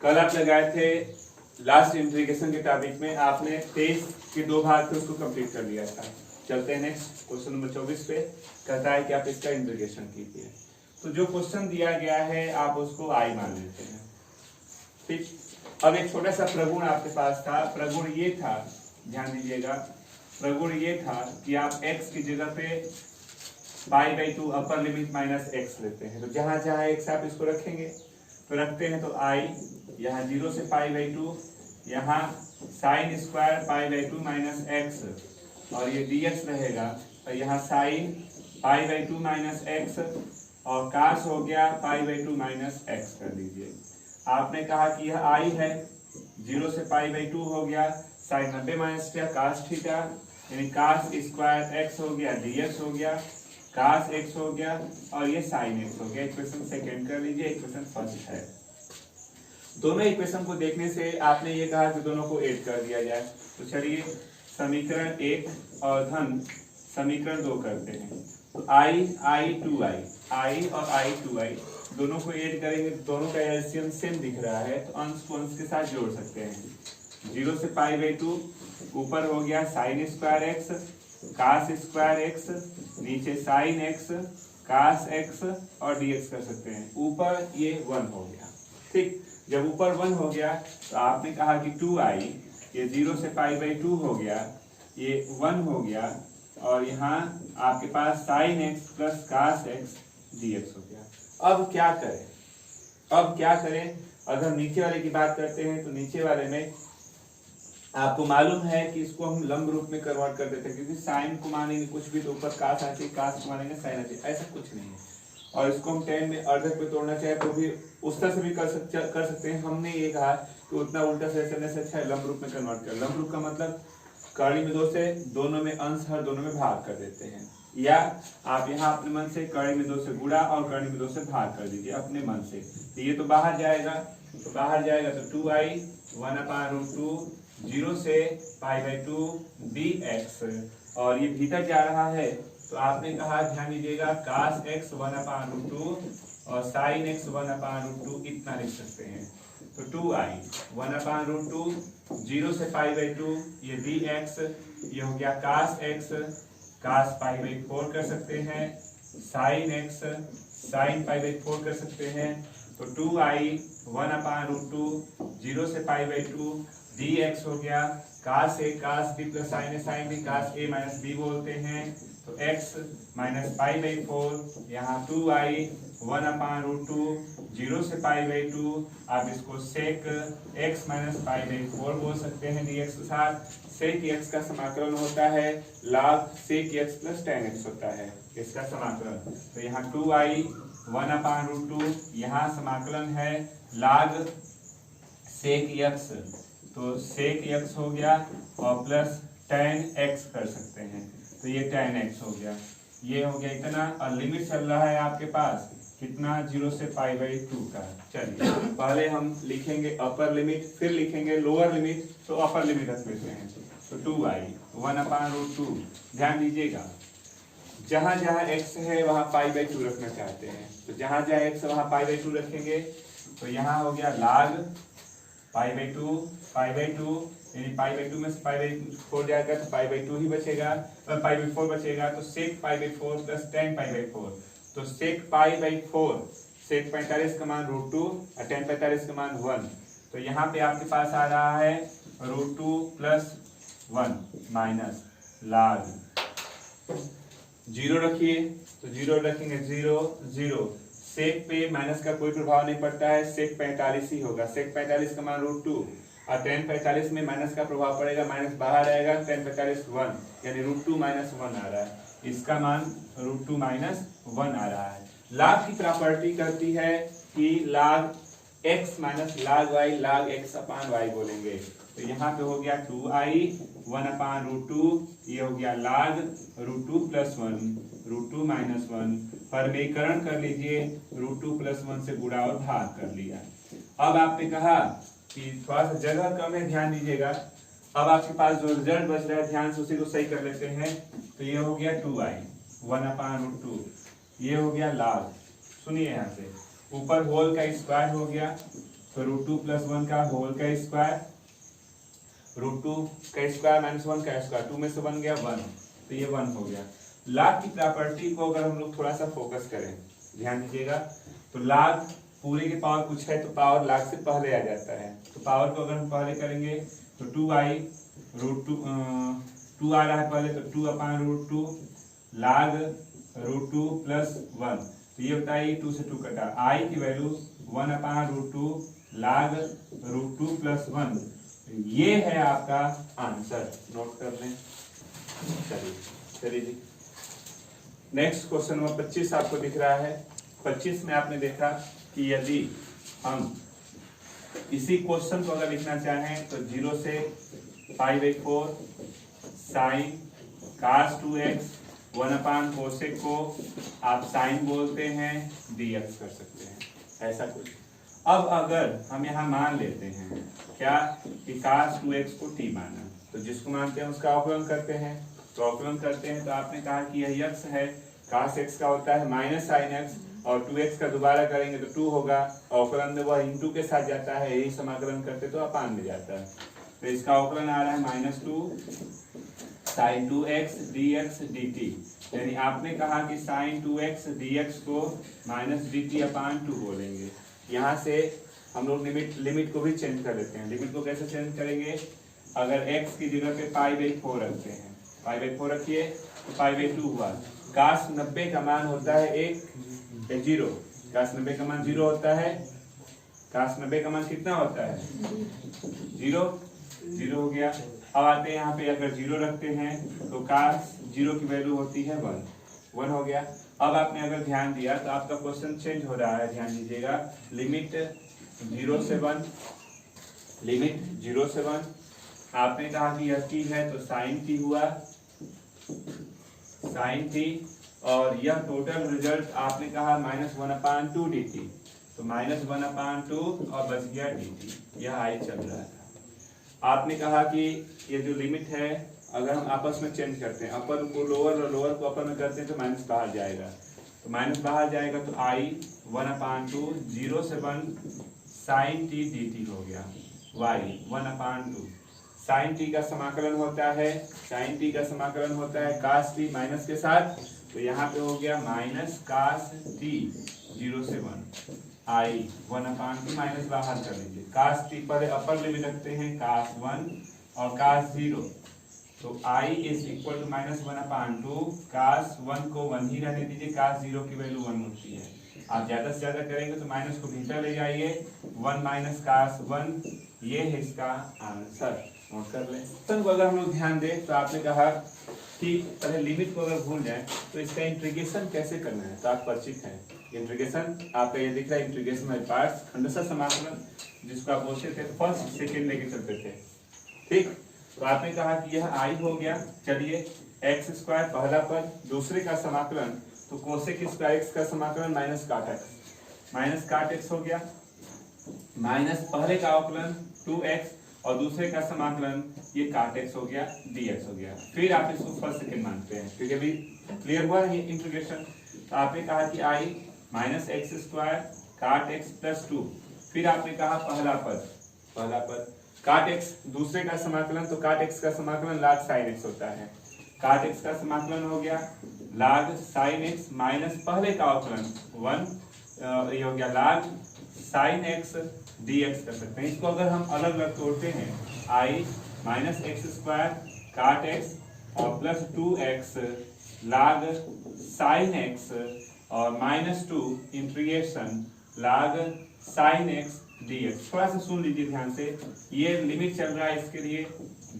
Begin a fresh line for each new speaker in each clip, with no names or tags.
कल आप लगाए थे लास्ट इंटीग्रेशन के टॉपिक में, आपने 23 के 2 भाग थे उसको कंप्लीट कर लिया था। चलते हैं नेक्स्ट क्वेश्चन नंबर 24 पे। कहता है कि आप इसका इंटीग्रेशन कीजिए। तो जो क्वेश्चन दिया गया है आप उसको आई मान लेते हैं। ठीक, अब एक छोटा सा प्रगुण आपके पास था। प्रगुण ये था, ध्यान दीजिएगा, प्रगुण ये था कि आप x की जगह पे पाई/2 अपर लिमिट माइनस एक्स लेते हैं। तो जहां जहां x आप इसको रखेंगे तो रखते हैं, तो आई यहाँ 0 से पाई/2, यहाँ साइन स्क्वायर पाई/2 माइनस एक्स, और ये dx रहेगा, तो यहाँ साइन पाई/2 माइनस एक्स और काश हो गया पाई/2 माइनस एक्स कर लीजिए। आपने कहा कि यह आई है, 0 से पाई/2 हो गया, साइन 90 माइनस काश थीटा, यानी काश स्क्वायर एक्स हो गया, dx हो गया, काश एक्स हो गया, और ये साइन एक्स हो गया। इक्वेशन सेकेंड कर लीजिए, इक्वेशन फर्स्ट है। दोनों इक्वेशन को देखने से आपने ये कहा कि दोनों को ऐड कर दिया जाए। तो चलिए समीकरण 1 और धन समीकरण 2 करते हैं। तो आई और i2i दोनों को ऐड करेंगे, दोनों का एलसीएम सेम दिख रहा है, तो अंश को अंश के साथ जोड़ सकते हैं। 0 से पाई/2, ऊपर हो गया sine square x, cos square x, नीचे साइन एक्स, कास एक्स और dx कर सकते हैं। ऊपर ये 1 हो गया। ठीक, जब ऊपर 1 हो गया तो आपने कहा कि 2i, ये 0 से पाई/2 हो गया, ये 1 हो गया, और यहाँ आपके पास sine x plus cos x dx हो गया। अब क्या करें? अगर हम नीचे वाले की बात करते हैं तो नीचे वाले में आपको मालूम है कि इसको हम लंब रूप में कन्वर्ट कर देते हैं, क्योंकि साइन को मानेंगे कुछ भी तो ऊपर कास आती है, कास को मानेंगे साइन आती है, ऐसा कुछ नहीं है। और इसको हम 10 में अर्धक पे तोड़ना चाहे तो भी उस तरह से भी कर सकते हैं। हमने ये कहा कि उतना उल्टा से चलने से अच्छा है लंब रूप में कन्वर्ट कर। लंब रूप का मतलब कड़ी में 2 से दोनों में अंश हर दोनों में भाग कर देते हैं, या आप यहाँ अपने मन से कड़ी में 2 से गुणा और कड़ी में 2 से भाग कर दीजिए अपने मन से। तो ये तो बाहर जाएगा, तो 2i 1/√2 0 से पाई/2 dx, और ये भीतर जा रहा है, तो आपने कहा ध्यान दीजिएगा कास x 1/√2 और साइन x 1/√2 इतना लिख सकते हैं। तो 2i 1/√2 0 से पाई/2 ये dx, ये हो गया कास x, कास पाई/4 कर सकते हैं, साइन x साइन पाई/4 कर सकते हैं। तो 2i 1/√2 0 से पाई/2 dx हो गया, cos a cos b plus sine a sine b, cos a minus b बोलते हैं। तो x माइनस पाई/4, यहाँ 2i 1/√2 0 से पाई/2, आप इसको सेक x माइनस पाई/4 बोल सकते हैं dx के साथ। सेक x का समाकलन होता है log सेक x प्लस tan x होता है इसका समाकलन। तो यहाँ 2i 1/√2, यहाँ समाकलन है log सेक x, तो सेक x हो गया और प्लस tan x कर सकते हैं, तो ये tan x हो गया, ये हो गया इतना। और लिमिट चल रहा है आपके पास कितना, 0 से पाई/2 का। चलिए पहले हम लिखेंगे अपर लिमिट, फिर लिखेंगे लोअर लिमिट, तो अपर लिमिट रख लेते हैं। तो 2i 1/√2, ध्यान दीजिएगा जहां जहां x है वहां पाई/2 रखना चाहते हैं, तो जहां जहां x वहां पाई/2 रखेंगे। तो यहाँ हो गया log पाई/2 यानी पाई/2 में से पाई/4 जाएगा तो पाई/2 ही बचेगा, पाई/4 बचेगा। तो सेक पाई/4 प्लस tan पाई/4, तो सेक पाई/4, सेक 45 का मान √2 और tan 45 का मान 1। तो यहाँ पे आपके पास आ रहा है √2 प्लस 1 माइनस log 0 रखिए, तो 0 रखेंगे 0 0, सेक पे माइनस का कोई प्रभाव नहीं पड़ता है, सेक 45 ही होगा। सेक 45 का मान √2 और tan 45 में माइनस का प्रभाव पड़ेगा, माइनस बाहर आएगा, tan 45 1 यानी √2 माइनस 1 आ रहा है, इसका मान √2 माइनस 1 आ रहा है। log की प्रॉपर्टी कहती है कि log x minus log y log x अपान y बोलेंगे। तो यहाँ पे हो गया 2i 1/√2, ये हो गया log √2 प्लस 1 √2 माइनस 1, परमेकरण कर लीजिए, √2 प्लस 1 से गुणा और भाग कर लिया। अब आपने कहा कि थोड़ा सा जगह कम है, ध्यान दीजिएगा। अब आपके पास जो रिजल्ट बच रहा है ध्यान से उसी को सही कर लेते हैं। तो ये हो गया 2i 1/√2, ये हो गया log, सुनिए यहाँ से ऊपर होल का स्क्वायर हो गया, तो √2 + 1 का होल का स्क्वायर, √2 का स्क्वायर माइनस 1 का स्क्वायर, 2 में से 1 गया 1, तो ये 1 हो गया। log की प्रॉपर्टी को अगर हम लोग थोड़ा सा फोकस करें, ध्यान दीजिएगा, तो log पूरे के पावर कुछ है तो पावर log से पहले आ जाता है, तो पावर को अगर हम पहले करेंगे तो 2i √2 2 आ रहा है पहले, तो 2/√2 log √2 + 1, तो ये होता है 2 से 2 कटा, i की वैल्यू 1/√2 log √2 + 1, ये है आपका आंसर। नोट कर लें। चलिए जी, नेक्स्ट क्वेश्चन नंबर 25 आपको दिख रहा है। 25 में आपने देखा कि यदि हम इसी क्वेश्चन को अगर लिखना चाहें तो 0 से π/4 sin cos 2x 1/cosec को आप साइन बोलते हैं, dx कर सकते हैं, ऐसा कुछ। अब अगर हम यहाँ मान लेते हैं क्या कि cos 2x को t माना, तो जिसको मानते हैं उसका अवकलन करते हैं, तो अवकलन करते हैं तो आपने कहा कि यह x है, cos x का होता है माइनस sin x, और 2x का दोबारा करेंगे तो 2 होगा, अवकलन में वह इंटू के साथ जाता है, यही समाकलन करते तो अपान में जाता है, तो इसका अवकलन आ रहा है -2 sin 2x dx dt, यानी आपने कहा कि sin 2x dx को -dt/2 बोलेंगे। यहाँ से हम लोग लिमिट को भी चेंज कर लेते हैं। लिमिट को कैसे चेंज करेंगे, अगर x की जगह पे π/4 रखते हैं, π/4 रखिए तो π/2 हुआ। cos 90 का मान होता है 1 0, cos 90 का मान 0 होता है, cos 90 का मान कितना होता है 0 हो गया। अब आते हैं यहाँ पे, अगर 0 रखते हैं तो cos 0 की वैल्यू होती है 1 हो गया। अब आपने अगर ध्यान दिया तो आपका क्वेश्चन चेंज हो रहा है, ध्यान दीजिएगा, लिमिट 0 से 1, लिमिट 0 से 1, आपने कहा कि यह t है तो sin t हुआ, sin t, और यह टोटल रिजल्ट आपने कहा -1/2 dt, तो -1/2 और बच गया dt, यह आई चल रहा था। आपने कहा कि ये जो लिमिट है अगर हम आपस में चेंज करते हैं, अपर को लोअर और लोअर को अपर में करते हैं तो माइनस बाहर जाएगा, तो माइनस बाहर जाएगा तो आई 1/2 0 से 1 sin t dt हो गया, y 1/2 sin t का समाकलन होता है, sin t का समाकलन होता है cos t माइनस के साथ, तो यहाँ पे हो गया -cos t 0 से 1 i 1/2 माइनस बाहर कर लीजिए, cos t पर अपर लिमिट रखते हैं cos 1 और cos 0, तो i is equal to -1/2, cos 1 को 1 ही रहने दीजिए, cos 0 की वैल्यू 1 होती है। आप ज्यादा से ज्यादा करेंगे तो माइनस को भीतर ले जाइए, 1 - cos 1, ये है इसका आंसर। नोट कर लें। तो अगर हम लोग ध्यान दें तो आपने कहा कि पहले लिमिट को अगर भूल जाए तो इसका इंटीग्रेशन कैसे करना है, तो आप परिचित हैं। इंटीग्रेशन आपका ये दिख रहा है, इंटीग्रेशन बाय पार्ट्स, खंडशः समाकलन, जिसको आप बोलते थे फर्स्ट सेकंड लेके चलते थे, ठीक। तो आपने कहा कि यह आई हो गया, चलिए x² पहला पद, दूसरे का समाकलन तो कोसेक स्क्वायर x का समाकलन माइनस काट x हो गया, माइनस पहले का अवकलन 2x और दूसरे का समाकलन ये काट x हो गया, dx हो गया। फिर आप इसको फर्स्ट सेकंड मानते हैं क्योंकि अभी क्लियर हुआ है ये इंटीग्रेशन। तो आपने कहा कि i -x² काट x + 2, फिर आपने कहा पहला पद काट x, दूसरे का समाकलन तो काट x का समाकलन log sin x होता है, काट x का समाकलन हो गया log sin x माइनस पहले का अवकलन 1, ये हो गया log sin x dx कर सकते हैं। इसको अगर हम अलग अलग तोड़ते हैं, i -x² काट x और plus 2x log sin x और -2 integration log sin x dx। थोड़ा सा सुन लीजिए ध्यान से, ये लिमिट चल रहा है इसके लिए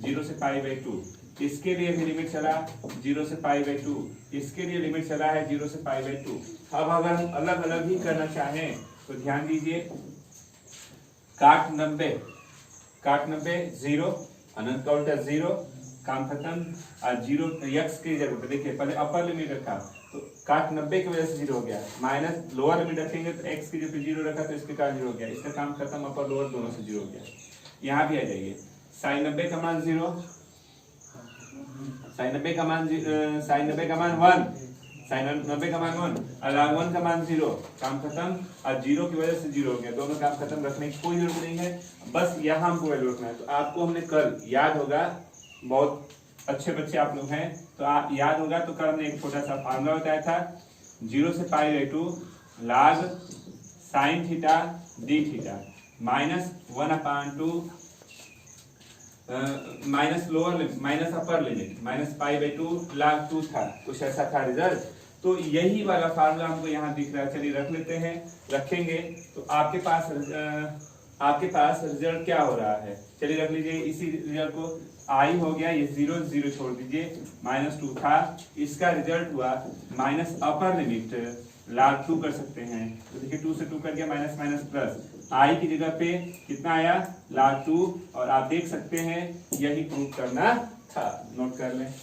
0 से π/2, इसके लिए भी लिमिट चला 0 से π/2, इसके लिए लिमिट चला है 0 से π/2। अब अगर हम अलग अलग ही करना चाहें तो ध्यान दीजिए, काट 90 0, अनंत का उल्टा 0, काम खत्म। 0 x की जगह देखिए पहले अपर लिमिट रखा तो काट 90 की वजह से 0 हो गया, माइनस लोअर लिमिट रखेंगे तो x की जगह 0 रखा तो इसके कारण 0 हो गया, इसका काम खत्म, अपर लोअर दोनों से 0 हो गया। यहाँ भी आ जाइए, sin 90 का मान 0, sin 90 का मान 1, साइन 90 का मान 1 और log 1 का मान 0, काम खत्म। और 0 की वजह से 0 हो गया, दोनों काम खत्म, रखने की कोई जरूरत नहीं है, बस यहाँ हमको वैल्यू रखना है। तो आपको हमने कल याद होगा, बहुत अच्छे बच्चे आप लोग हैं तो आप याद होगा, तो कल हमने एक छोटा सा फार्मूला बताया था, 0 से pi by 2 log sine theta D theta minus 1/2 minus lower minus upper limit minus pi by 2 log 2 था, कुछ ऐसा था रिजल्ट। तो यही वाला फार्मूला हमको यहाँ दिख रहा है, चलिए रख लेते हैं। रखेंगे तो आपके पास रिजल्ट क्या हो रहा है, चलिए रख लीजिए इसी रिजल्ट को। आई हो गया, ये 0 0 छोड़ दीजिए, -2 था, इसका रिजल्ट हुआ माइनस अपर लिमिट log 2 कर सकते हैं। तो देखिए 2 से 2 कर गया, माइनस माइनस प्लस, आई की जगह पे कितना आया log 2, और आप देख सकते हैं यही प्रूव करना था, नोट कर लें।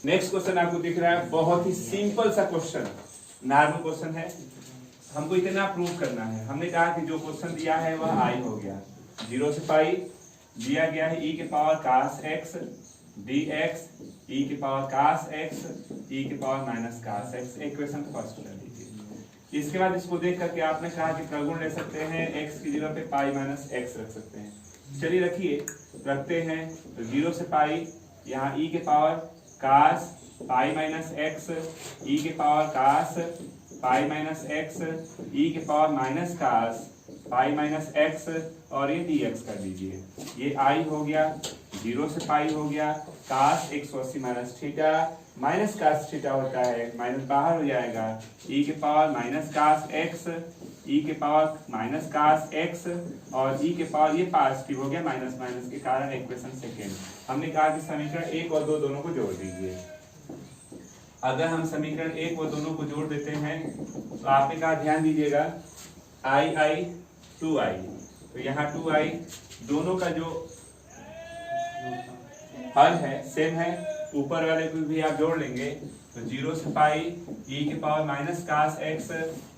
नेक्स्ट क्वेश्चन आपको दिख रहा है, बहुत ही सिंपल सा क्वेश्चन, नॉर्मल क्वेश्चन है, हमको इतना प्रूव करना है। हमने कहा कि जो क्वेश्चन दिया है वह आई हो गया, 0 से पाई दिया गया है e के power cos x dx, e के पावर cos x, e के power minus cos x, equation first कर लीजिए। इसके बाद इसको देख करके आपने कहा कि प्रगुण ले सकते हैं, x की जगह पे पाई माइनस x रख सकते हैं। चलिए रखिए, रखते हैं, तो 0 से पाई, यहाँ e के power cos pi minus x, e के power cos pi minus x, e के power minus cos pi minus x, और ये dx कर दीजिए। ये i हो गया, 0 से पाई हो गया, cos 180 minus theta, minus cos theta होता है, माइनस बाहर हो जाएगा, e के power minus cos x, e के पावर माइनस cos x, और e के पावर ये पॉजिटिव हो गया, माइनस माइनस के कारण इक्वेशन सेकेंड। हमने कहा कि समीकरण 1 और 2 दोनों को जोड़ दीजिए। अगर हम समीकरण 1 और दोनों को जोड़ देते हैं तो आपने कहा ध्यान दीजिएगा, i 2i, तो यहाँ 2i, दोनों का जो हल है सेम है, ऊपर वाले को भी आप जोड़ लेंगे, तो 0 से पाई e के power minus cos x,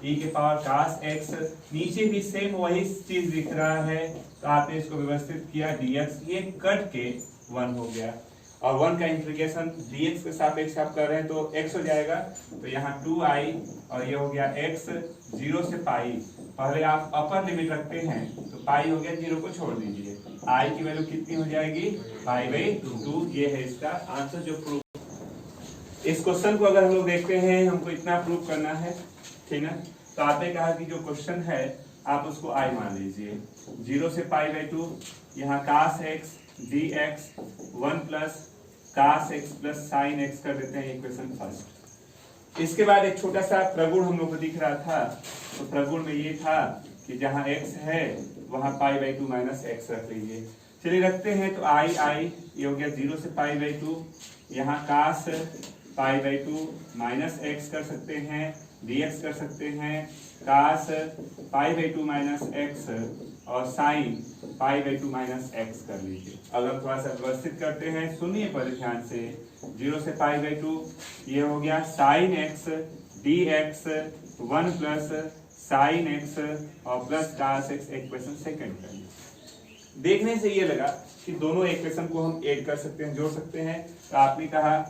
e के पावर cos x, नीचे भी सेम वही चीज दिख रहा है, तो आपने इसको व्यवस्थित किया, dx ये कट के 1 हो गया, और 1 का इंटीग्रेशन dx के सापेक्ष आप कर रहे हैं तो x हो जाएगा, तो यहाँ 2i और ये हो गया x, 0 से पाई, पहले आप अपर लिमिट रखते हैं तो पाई हो गया, 0 को छोड़ दीजिए, i की वैल्यू कितनी हो जाएगी, पाई बाई 2, ये है इसका आंसर जो प्रूव। इस क्वेश्चन को अगर हम लोग देखते हैं, हमको इतना प्रूव करना है, ठीक है, तो आपने कहा कि जो क्वेश्चन है आप उसको i मान लीजिए, 0 से पाई बाई 2, यहाँ cos x dx 1 plus cos x plus sin x कर देते हैं इक्वेशन फर्स्ट। इसके बाद एक छोटा सा प्रगुण हम लोग को दिख रहा था, तो प्रगुण में ये था कि जहाँ x है वहाँ पाई बाई 2 माइनस x रख लीजिए। चलिए रखते हैं, तो i ये हो गया 0 से पाई बाई 2, यहाँ cos pi by 2 minus x कर सकते हैं, dx कर सकते हैं, cos pi by 2 minus x और sin pi by 2 minus x कर लीजिए। अगर थोड़ा सा व्यवस्थित करते हैं, सुनिए पर ध्यान से, 0 से पाई बाई 2 ये हो गया sin x dx 1 plus sin x और plus cos x, equation second कर लीजिए। देखने से ये लगा कि दोनों इक्वेशन को हम ऐड कर सकते हैं, जोड़ सकते हैं, तो आपने कहा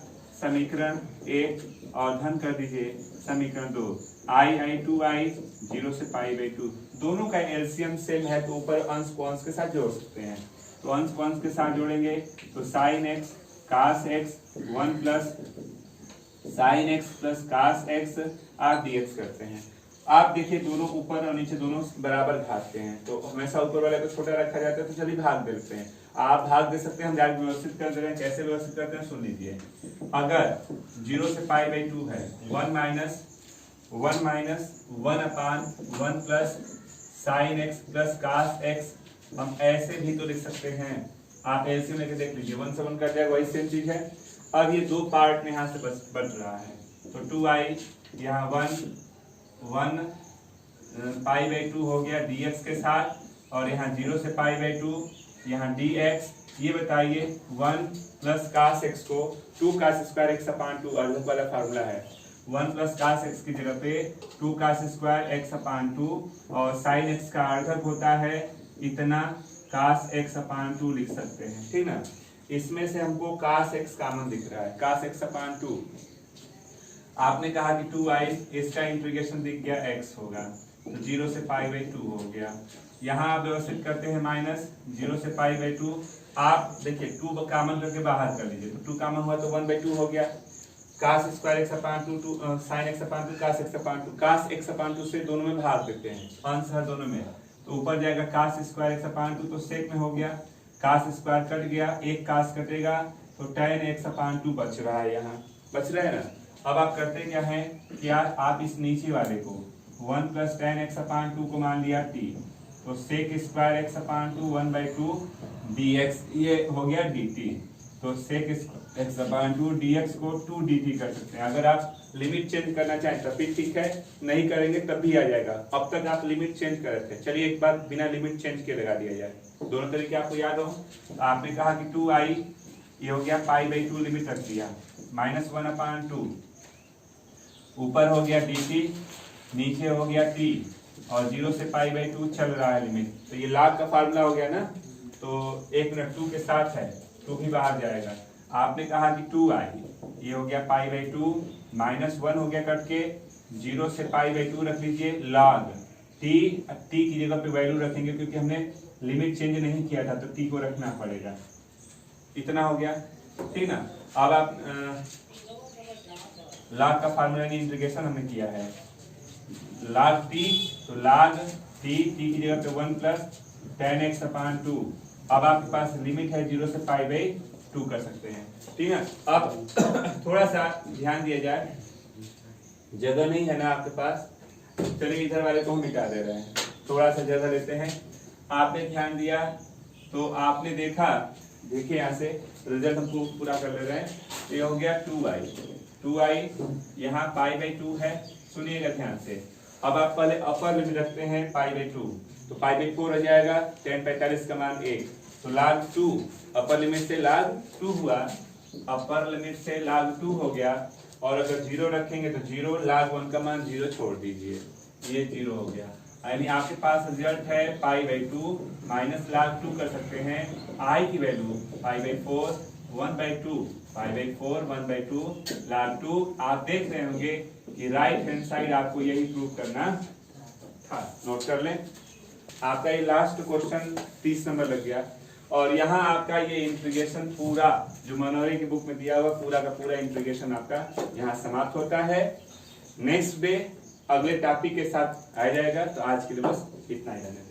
समीकरण 1 और धन कर दीजिए समीकरण 2, i 2i 0 से पाई बाई 2, दोनों का एलसीएम सेम है, तो ऊपर अंश को अंश के साथ जोड़ सकते हैं, तो अंश को अंश के साथ जोड़ेंगे तो sin x cos x 1 plus sin x plus cos x आप dx करते हैं। आप देखिए दोनों ऊपर और नीचे दोनों बराबर भागते हैं, तो हमेशा ऊपर वाले को छोटा रखा जाता है, तो चलिए भाग देते हैं, आप भाग दे सकते हैं, हम जाकर व्यवस्थित कर दे रहे हैं। कैसे व्यवस्थित करते हैं सुन लीजिए, अगर 0 से पाई बाई 2 है, 1 minus 1/1 plus sin x plus cos x, हम ऐसे भी तो लिख सकते हैं, आप एलसीएम लेके देख लीजिए, 1 से 1 कट जाएगा, वही सेम चीज है। अब ये दो पार्ट में यहाँ से बच रहा है, तो 2i यहाँ 1 पाई बाई 2 हो गया dx के साथ, और यहाँ 0 से पाई बाई 2 यहाँ dx। ये बताइए 1 प्लस cos x को 2 cos स्क्वायर x/2 अर्धक वाला फार्मूला है, 1 प्लस cos x की जगह पे 2 cos स्क्वायर x/2 और sin x का अर्धक होता है इतना, cos x/2 लिख सकते हैं, ठीक ना। इसमें से हमको cos x कॉमन दिख रहा है, cos x/2 आपने कहा कि 2i, इसका इंटीग्रेशन दिख गया x होगा, तो 0 से π/2 हो गया। यहाँ आप व्यवस्थित करते हैं माइनस 0 से π/2। आप देखिए 2 कॉमन करके बाहर कर लीजिए, तो 2 कॉमन हुआ तो 1/2 हो गया। cos square x/2 sin x/2 cos x/2, cos x/2 से दोनों में भाग देते हैं, अंश है दोनों में, तो ऊपर जाएगा cos स्क्वायर x/2, तो सेक में हो गया, cos स्क्वायर कट गया, एक cos कटेगा, तो tan x/2 बच रहा है, यहाँ बच रहा है ना। अब आप करते क्या है कि आप इस नीचे वाले को 1 + tan x/2 को मान लिया t, तो sec स्क्वायर x/2 1/2 dx, ये हो गया dt, तो sec x/2 dx को 2 dt कर सकते हैं। अगर आप लिमिट चेंज करना चाहें तब भी ठीक है, नहीं करेंगे तब भी आ जाएगा। अब तक आप लिमिट चेंज कर रहे थे, चलिए एक बार बिना लिमिट चेंज के लगा दिया जाए, दोनों तरीके आपको याद हो। तो आपने कहा कि 2i, ये हो गया π/2, लिमिट रख दिया, -1/2, ऊपर हो गया dt, नीचे हो गया t, और 0 से π/2 चल रहा है लिमिट, तो ये log का फार्मूला हो गया ना। तो 1 मिनट 2 के साथ है, 2 भी बाहर जाएगा। आपने कहा कि 2i, ये हो गया π/2, -1 हो गया कट के, 0 से π/2 रख लीजिए, log t की जगह पे वैल्यू रखेंगे क्योंकि हमने लिमिट चेंज नहीं किया था, तो t को रखना पड़ेगा। इतना हो गया, ठीक ना। अब आप log का फार्मूला इंटीग्रेशन हमने किया है, log t, तो log t की जगह पे 1 + tan x/2। अब आपके पास लिमिट है 0 से π/2 कर सकते हैं, ठीक है। अब थोड़ा सा ध्यान दिया जाए, जगह नहीं है ना आपके पास, चलिए इधर वाले को हम मिटा दे रहे हैं, थोड़ा सा जगह लेते हैं। आपने ध्यान दिया तो आपने देखा, देखिए यहाँ से रिजल्ट हमको पूरा कर ले रहे हैं। ये हो गया 2i, यहाँ π/2 है, सुनिएगा ध्यान से। अब आप पहले अपर लिमिट रखते हैं π/2, तो π/4 हो जाएगा, tan 45 का मान 1, तो log 2, अपर लिमिट से log 2 हुआ, अपर लिमिट से log 2 हो गया। और अगर 0 रखेंगे तो 0, log 1 का मान 0 छोड़ दीजिए, ये 0 हो गया। यानी आपके पास रिजल्ट है π/2 माइनस log 2 कर सकते हैं, i की वैल्यू π/4 1/2, π/4 1/2 log 2। आप देख रहे होंगे कि राइट हैंड साइड आपको यही प्रूव करना था, नोट कर लें। आपका ये लास्ट क्वेश्चन 30 नंबर लग गया, और यहाँ आपका ये इंटीग्रेशन पूरा जो मनोरी की बुक में दिया हुआ पूरा का पूरा इंटीग्रेशन आपका यहाँ समाप्त होता है। नेक्स्ट डे अगले टॉपिक के साथ आ जाएगा, तो आज के लिए बस इतना ही रहने।